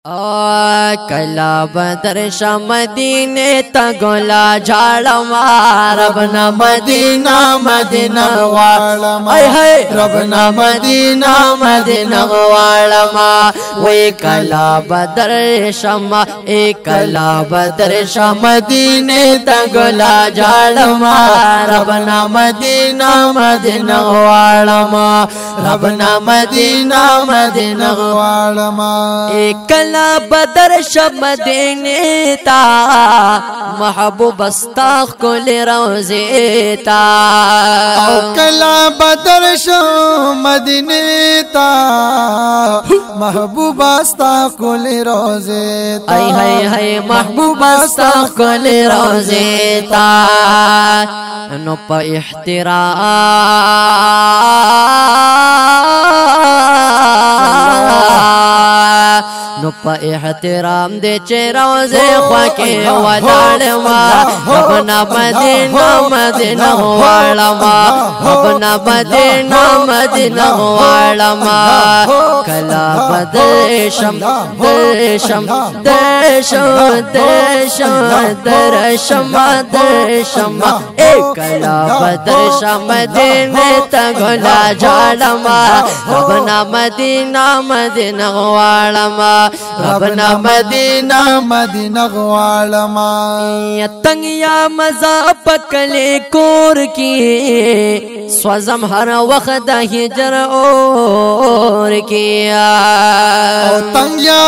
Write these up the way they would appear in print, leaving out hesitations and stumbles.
कला बदर शाह मदीने तगोला झाड़मा रबना मदीना मदीना वालमा रबना मदीना मदीना वालमा वे कला बदर शमा ए कला बदर शाह मदीने तगोला झाड़मा रबना मदीना मदीना वालमा रबना मदीना मदीना वालमा कला बदर शब मदीने ता महबूब अस्ताख कुल रोज़े ता कला बदर शब मदीने ता महबूब अस्ताख कुल रोज़े ता हाय महबूब अस्ताख कुल रोज़े ता नो प इहतिराम नो प एहतराम दे रोज़े ख्वाके वलाड़मा अपना मदीना मदीना वालमा अपना मदीना मदीना वालमा कला बदरशम दरशम दरशम दरशम दरशम दरशम ए कला बदरशम मदीने तगोला झाड़मा अपना मदीना मदीना वालमा रबना मदीना मदीना वालमा तंगिया मजा पकले कोर की स्वजम हर वक्त हिजर और किया तंगिया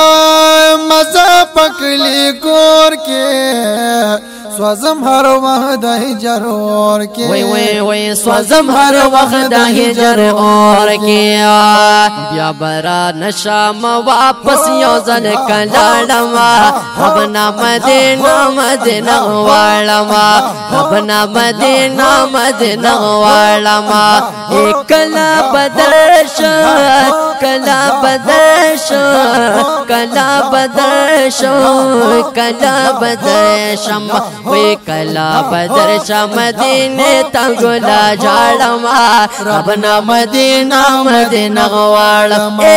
मजा पकले कोर के स्वजम हर वक्त हिजर और के वे स्वजम हर वक्त हिजर और किया या बरा नशाम वापस योजन कलाड़मा अपना मदीना मदीना वालमा अपना मदीना मदीना वालमा एक कला बदरश कला बदरश कला बदरश कला बदरशम वे कला बदरश मदीने तगोला झाड़मा अपना मदीना मदीना वालमा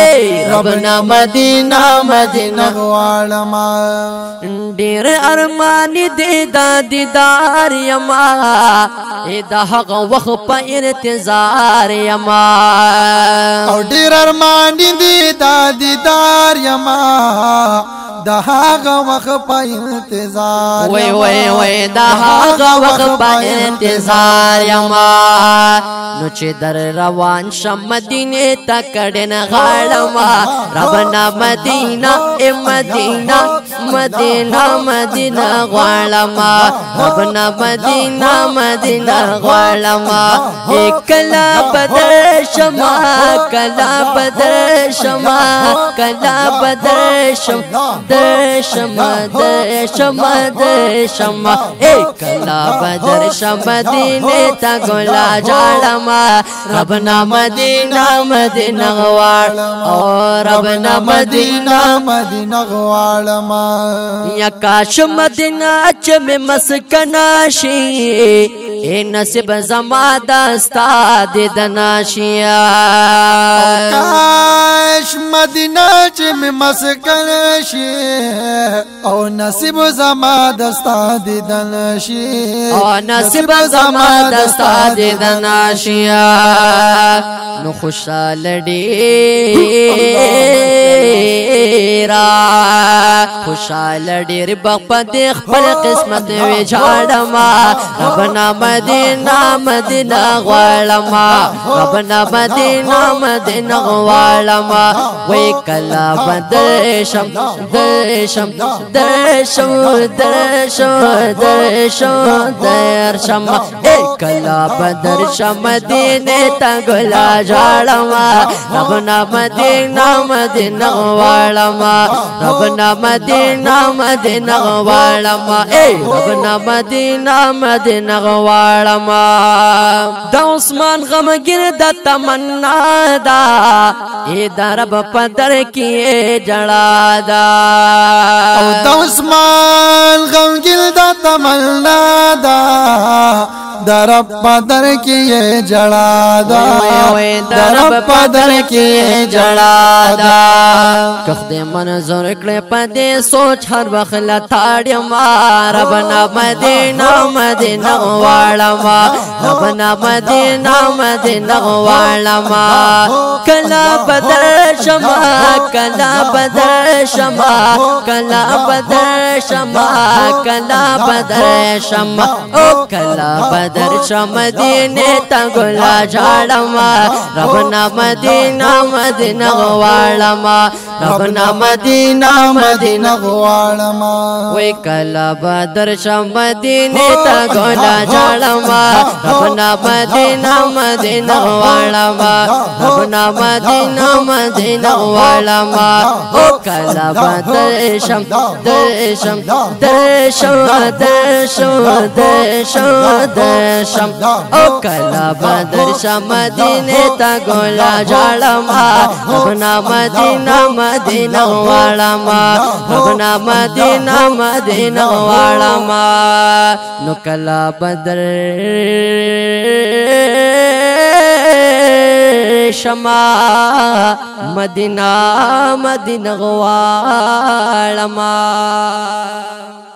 रबना मदीना मदीना वालमा डेर अरमानी देदा दीदार यमा एदा हक वक्त पर इंतजार यमा डेर अरमानी देदा दीदार यमा दहाग वक्त पर इंतजार वे दहाग वक्त पर इंतजार यमा नुचे दर रवान शम मदीने तकड़न गाड़मा रबना मदीना ए मदीना मदीना मदीना वालमा रबना मदीना मदीना वालमा एक कला बदर शमा कला बदर शमा कला बदर शमा दशमा दशमा दशमा एक कला बदर शम मदीने तगोला झाड़मा रबना मदीना मदीना वालमा और रबना मदीना मदीना वालमा या काश मदीना च में मस्कनाशी ए नसीब जमादा उस्ताद दनाशिया काश मदीना च में मस्कनाशी ओ नसीब जमादा उस्ताद दनाशी ओ नसीब जमादा उस्ताद दनाशिया नु खुशाल डेरा खुशाल डेर बपद खपल किस्मत वे झाड़मा रबना मदीना मदीना वालमा रबना मदीना मदीना वालमा वे कला बदरशम दरशम दरशम दरशम दरशम दरशम ए कला बदरशम मदीने तगोला झाड़मा रबना मदीना मदीना वालमा रबना मदीना مدینہ مدینہ غواړما اے ربنا مدینہ مدینہ غواړما د عثمان غمگیر د تمنا دا اے درب پدر کی جڑا دا او د عثمان غمگیر د تمنا دا درب پدر کی جڑا دا درب پدر کی جڑا دا کخد منظور کړه پدې سوچ هر وخت لتاړې ما ربنا مدینہ مدینہ غواړما ربنا مدینہ مدینہ غواړما کلا بدر شما کلا بدر شما کلا بدر شما کلا بدر شما او کلا بدر شما دینه تا ګلا جاړما ربنا مدینہ مدینہ غواړما ربنا مدینہ مدینہ غواړما وې کلا بدر شما دینه تا ګلا جاړما ربنا مدینہ مدینہ غواړما ربنا مدینہ مدینہ غواړما او کلا بدر شما درشم درشم درشم درشم درشم او کلا بدر شما دینه تا ګلا جاړما ربنا مدینہ مدینہ غواړما ربنا مدینہ مدینہ غواړما نو کلا بدر شما مدینہ مدینہ غواړما